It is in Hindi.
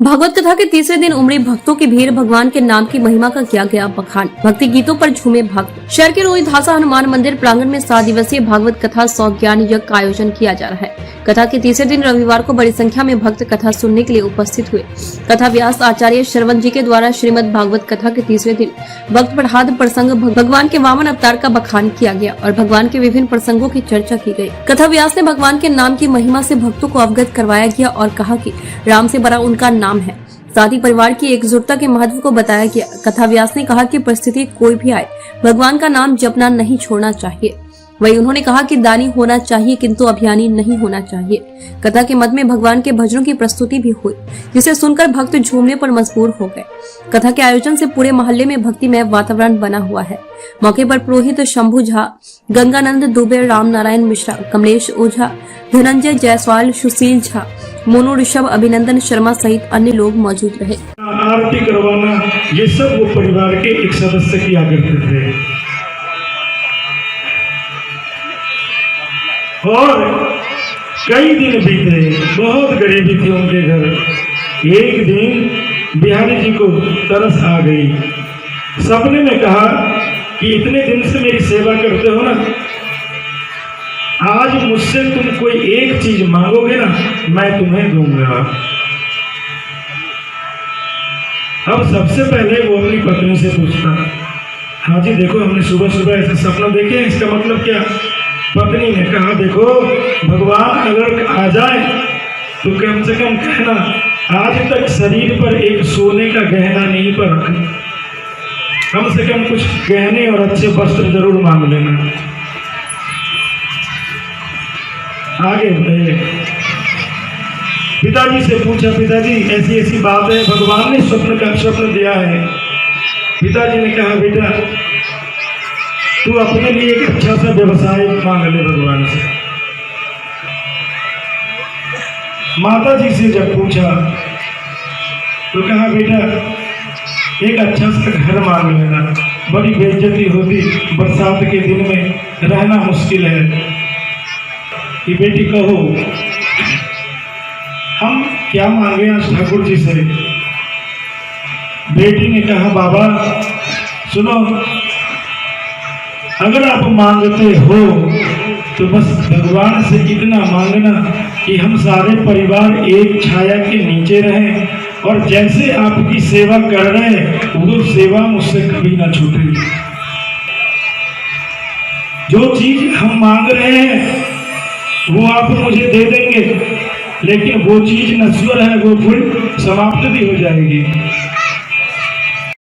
भागवत कथा के तीसरे दिन उमड़ी भक्तों की भीड़। भगवान के नाम की महिमा का किया गया बखान। भक्ति गीतों पर झूमे भक्त। शहर के रोहित हासा हनुमान मंदिर प्रांगण में 7 दिवसीय भागवत कथा 100 ज्ञान यज्ञ का आयोजन किया जा रहा है। कथा के तीसरे दिन रविवार को बड़ी संख्या में भक्त कथा सुनने के लिए उपस्थित हुए। कथा व्यास आचार्य श्रवण जी के द्वारा श्रीमद् भागवत कथा के तीसरे दिन भक्त प्रहलाद प्रसंग भगवान के वामन अवतार का बखान किया गया और भगवान के विभिन्न प्रसंगों की चर्चा की गई। कथा व्यास ने भगवान के नाम की महिमा से भक्तों को अवगत करवाया गया और कहा कि राम से बड़ा उनका नाम है। साथ ही परिवार की एकजुटता के महत्व को बताया गया। कथा व्यास ने कहा कि परिस्थिति कोई भी आए, भगवान का नाम जपना नहीं छोड़ना चाहिए। वही उन्होंने कहा कि दानी होना चाहिए किंतु अभियानी नहीं होना चाहिए। कथा के मध्य में भगवान के भजनों की प्रस्तुति भी हुई, जिसे सुनकर भक्त झूमने पर मजबूर हो गए। कथा के आयोजन से पूरे मोहल्ले में भक्तिमय वातावरण बना हुआ है। मौके पर पुरोहित शंभू झा, गंगानंद दुबे, राम नारायण मिश्रा, कमलेश ओझा, धनंजय जायसवाल, सुशील झा, मोनू ऋषभ, अभिनंदन शर्मा सहित अन्य लोग मौजूद रहे। आरती करवाना ये सब वो परिवार के एक सदस्य किया करते थे। और कई दिन बीते, बहुत गरीबी थी उनके घर। एक दिन बिहारी जी को तरस आ गई। सपने में कहा कि इतने दिन से मेरी सेवा करते हो ना, आज मुझसे तुम कोई एक चीज मांगोगे ना, मैं तुम्हें दूंगा। अब सबसे पहले वो अपनी पत्नी से पूछता, हाँ जी देखो हमने सुबह सुबह ऐसे सपना देखे, इसका मतलब क्या? पत्नी ने कहा देखो भगवान अगर आ जाए तो कम से कम कहना आज तक शरीर पर एक सोने का गहना नहीं पर रखा, कम से कम कुछ गहने और अच्छे वस्त्र जरूर मांग लेना। आगे बढ़े, पिताजी से पूछा, पिताजी ऐसी ऐसी बात है, भगवान ने स्वप्न दिया है। पिताजी ने कहा बेटा तू अपने लिए एक अच्छा सा व्यवसाय मांग ले भगवान से। माता जी से जब पूछा तो कहा बेटा एक अच्छा सा घर मांग लेना, बड़ी बेइज्जती होती, बरसात के दिन में रहना मुश्किल है। कि बेटी कहो हम क्या मांगे आज ठाकुर जी से? बेटी ने कहा बाबा सुनो, अगर आप मांगते हो तो बस भगवान से इतना मांगना कि हम सारे परिवार एक छाया के नीचे रहें और जैसे आपकी सेवा कर रहे हैं वो सेवा मुझसे कभी ना छूटे। जो चीज हम मांग रहे हैं वो आप मुझे दे देंगे, लेकिन वो चीज नश्वर है, वो फिर समाप्त भी हो जाएगी।